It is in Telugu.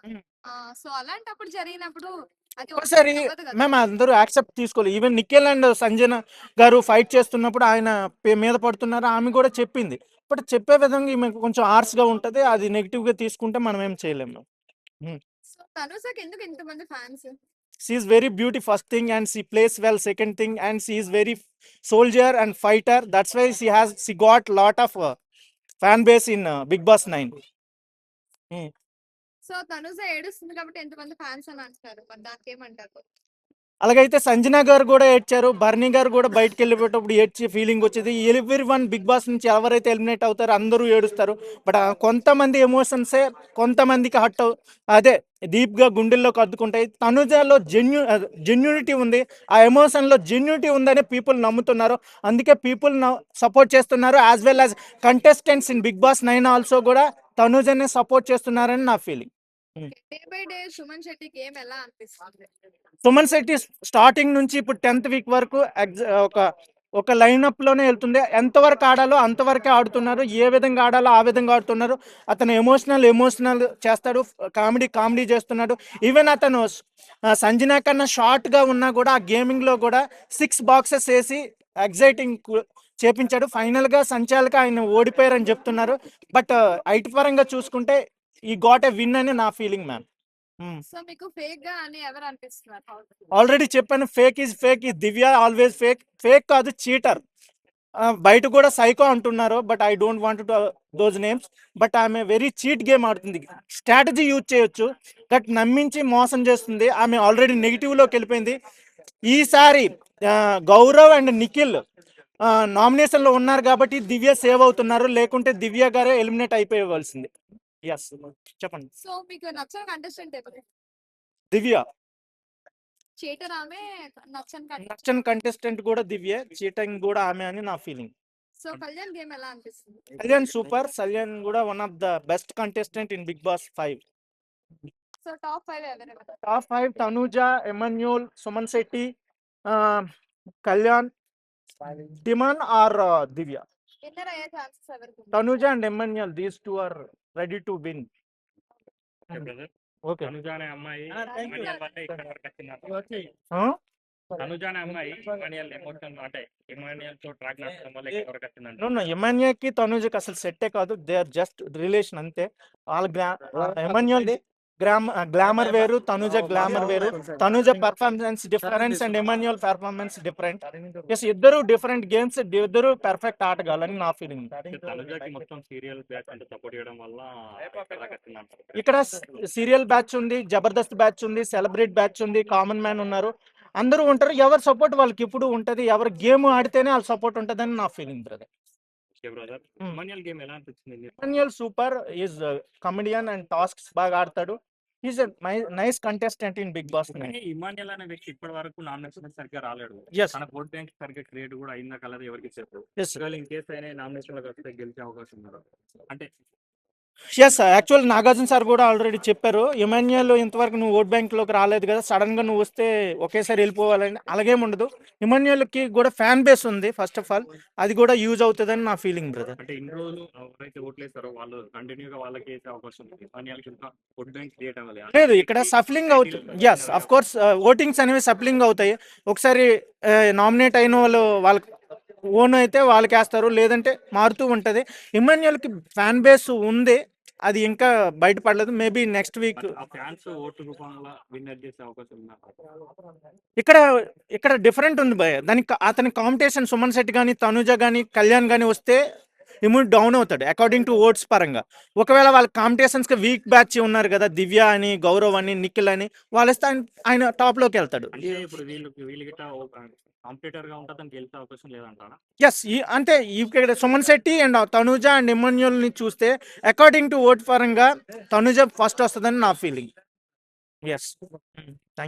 హ్మ్. సో, అలాంటప్పుడు జరిగినప్పుడు అది ఒక్కసారి ఓవర్‌కమ్ అవ్వదు గదా! మేము అందరూ యాక్సెప్ట్ తీసుకోలేదు. ఈవెన్ నిఖిల్ అండ్ సంజన గారు ఫైట్ చేస్తున్నప్పుడు ఆయన మీద పడుతున్నారు. ఆమె కూడా చెప్పింది. బట్ చెప్పే విధంగా ఈమెకు కొంచెం హార్ష్‌గా ఉంటది. అది నెగెటివ్‌గా తీసుకుంటే మనం ఏం చేయలేము. హ్మ్. సో, తనుజకి ఎందుకు ఇంతమంది fans? She is very beauty first thing and she plays well second thing and she is very soldier and fighter. That's why she got lot of fan base in Big Boss 9. Hmm. So, Tanuja ఏడుస్తుంది కాబట్టి ఎంతమంది ఫ్యాన్స్ అని అంటున్నారు. మరి దానికేమంటారు? అలాగైతే సంజన గారు కూడా ఏడ్చారు. బర్నీ గారు కూడా బయటకు వెళ్ళిపోయేటప్పుడు ఏడ్చి ఫీలింగ్ వచ్చేది. ఎవ్రీ వన్ బిగ్ బాస్ నుంచి ఎవరైతే ఎలిమినేట్ అవుతారో అందరూ ఏడుస్తారు. బట్ కొంతమంది ఎమోషన్సే కొంతమందికి అదే డీప్గా గుండెల్లోకి అద్దుకుంటాయి. తనుజలో జెన్యూనిటీ ఉంది. ఆ ఎమోషన్లో జెన్యూనిటీ ఉందని పీపుల్ నమ్ముతున్నారు. అందుకే పీపుల్ సపోర్ట్ చేస్తున్నారు. As well as contestants in Bigg Boss 9 also కూడా తనుజనే సపోర్ట్ చేస్తున్నారని నా feeling. Day by day Suman Shetty game ఎలా అనిపిస్తుంది? సుమన్ శెట్టి స్టార్టింగ్ నుంచి ఇప్పుడు 10th వీక్ వరకు ఒక లైనప్ లోనే వెళ్తుంది. ఎంతవరకు ఆడాలో అంతవరకే ఆడుతున్నారు. ఏ విధంగా ఆడాలో ఆ విధంగా ఆడుతున్నారు. అతను ఎమోషనల్ చేస్తాడు. కామెడీ చేస్తున్నాడు. ఈవెన్ అతను సంజనా కన్నా షార్ట్ గా ఉన్నా కూడా ఆ గేమింగ్ లో కూడా 6 బాక్సెస్ వేసి ఎగ్జైటింగ్ చేపించాడు. ఫైనల్ గా సంచాలక ఆయన ఓడిపోయారని చెప్తున్నారు. బట్ ఐటీ పరంగా చూసుకుంటే ఈ గాట్ ఎ విన్ అని నా ఫీలింగ్ మ్యామ్. సో, మీకు ఫేక్ గా అని ఎవరు అనిపిస్తున్నారు? ఆల్రెడీ చెప్పాను, fake is Divya always fake కాదు, చీటర్. బయట కూడా సైకో అంటున్నారు. But I don't want to those names. But ఆమె వెరీ చీట్ గేమ్ ఆడుతుంది. స్ట్రాటజీ యూజ్ చేయొచ్చు, బట్ నమ్మించి మోసం చేస్తుంది. ఆమె ఆల్రెడీ నెగిటివ్లోకి వెళ్ళిపోయింది. ఈసారి గౌరవ్ అండ్ నిఖిల్ నామినేషన్లో ఉన్నారు కాబట్టి దివ్య సేవ్ అవుతున్నారు. లేకుంటే దివ్య గారే ఎలిమినేట్ అయిపోవలసింది. ఎస్, చెప్పండి. సో, మీకు నచ్చిన కంటెస్టెంట్ ఎవరు? దివ్య. చీటర్ ఆమె, నచ్చని నచ్చని కంటెస్టెంట్ కూడా దివ్య, చీటింగ్ కూడా ఆమె అని నా ఫీలింగ్. సో, కళ్యాణ్ గేమ్ ఎలా అనిపిస్తుంది? కళ్యాణ్ సూపర్. కళ్యాణ్ కూడా one of the best contestant in Bigg Boss 5. So, top 5 ఎవరెవరు? Top 5 Tanuja, Emmanuel, Suman Shetty, Kalyan, Demon or Divya. Winner అయ్యే ఛాన్సెస్ ఎవరికి ఉంది? Tanuja and Emmanuel, these two are ready to win. Okay. Tanuja అనే అమ్మాయి ఇమానియల్ వల్లే ఇక్కడ వరకు వచ్చిందంట. తనుజ అనే అమ్మాయి ఇమానియల్ ఎమోషన్ అంటే ఇమానియల్ తో ట్రాక్ నడచడం వల్ల ఇక్కడ వరకు వచ్చిందంట. ఎమాన్యూల్కి తనూజకి అసలు సెట్టే కాదు. దే ఆర్ జస్ట్ రిలేషన్ అంతే. వాళ్ళ ఎమాన్యూల్ గ్లామర్ వేరు, తనుజ గ్లామర్ వేరు. Tanuja performance difference and Emmanuel performance different. Yes, ఇద్దరు డిఫరెంట్ గేమ్స్, ఇద్దరు పర్ఫెక్ట్ ఆటగాళ్ళని నా ఫీలింగ్. తనుజకి మొత్తం సీరియల్ బ్యాచ్ అంటే సపోర్ట్ చేయడం వల్ల ఇక్కడ సీరియల్ బ్యాచ్ ఉంది, జబర్దస్త్ బ్యాచ్ ఉంది, సెలబ్రేట్ బ్యాచ్ ఉంది, కామన్ మ్యాన్ ఉన్నారు. అందరూ ఉంటారు. ఎవరి సపోర్ట్ వాళ్ళకి ఇప్పుడు ఉంటది. ఎవరి గేమ్ ఆడితేనే వాళ్ళ సపోర్ట్ ఉంటదని నా feeling brother. Emmanuel super. Is comedian and tasks బాగా ఆడతాడు. Is nice contestant in Bigg Boss. Emmanuel అనే వ్యక్తి ఇప్పటి వరకు నామినేషన్ సరిగ్గా రాలేడు. తన ఓట్ బ్యాంక్ సరిగ్గా క్రియేట్ కూడా అయిందా కలదు ఎవరికి చెప్పారు. ఇన్ కేసు అయినా నామినేషన్ లో గెలిచే అవకాశం ఉన్నారు అంటే. ఎస్, యాక్చువల్ నాగార్జున సార్ కూడా ఆల్రెడీ చెప్పారు. ఇమాన్యుయల్ ఇంతవరకు నువ్వు ఓట్ బ్యాంక్లోకి రాలేదు కదా, సడన్గా నువ్వు వస్తే ఒకేసారి వెళ్ళిపోవాలని. అలాగేం ఉండదు. ఇమాన్యుయల్కి కూడా ఫ్యాన్ బేస్ ఉంది. ఫస్ట్ ఆఫ్ ఆల్ అది కూడా యూజ్ అవుతుందని నా ఫీలింగ్ బ్రదర్. అంటే ఇన్ని రోజులు ఎవరైతే ఓట్లేస్తారో వాళ్ళు కంటిన్యూగా వాళ్ళకి వేసే అవకాశం ఉంది. ఇమాన్యుయల్కి ఇంకా ఓట్ బ్యాంక్ క్రియేట్ అవ్వాలి. లేదు, ఇక్కడ సఫలింగ్ అవుతుంది. ఎస్, అఫ్ కోర్స్ ఓటింగ్స్ అనేవి సఫలింగ్ అవుతాయి. ఒకసారి నామినేట్ అయిన వాళ్ళకి ఓన్ అయితే వాళ్ళకి వేస్తారు, లేదంటే మారుతూ ఉంటుంది. ఇమాన్యుయల్కి ఫ్యాన్ బేస్ ఉంది, అది ఇంకా బయటపడలేదు. మేబీ నెక్స్ట్ వీక్ ఇక్కడ డిఫరెంట్ ఉంది భయ. దానికి అతని కాంపిటీషన్ సుమన్ శెట్టి కానీ, తనుజ కానీ, కళ్యాణ్ కానీ వస్తే ఇమ్యూనిటీ డౌన్ అవుతాడు అకార్డింగ్ టు ఓట్స్ పరంగా. ఒకవేళ వాళ్ళ కాంపిటీషన్స్కి వీక్ బ్యాచ్ ఉన్నారు కదా, దివ్య అని, గౌరవ్ అని, నిఖిల్ అని, వాళ్ళు వస్తే ఆయన టాప్లోకి వెళ్తాడు. ఎస్, అంటే ఇక్కడ సుమన్ శెట్టి అండ్ తనుజ అండ్ ఇమాన్యుయల్ని చూస్తే అకార్డింగ్ టు ఓట్ పరంగా తనుజ ఫస్ట్ వస్తుందని నా ఫీలింగ్. ఎస్.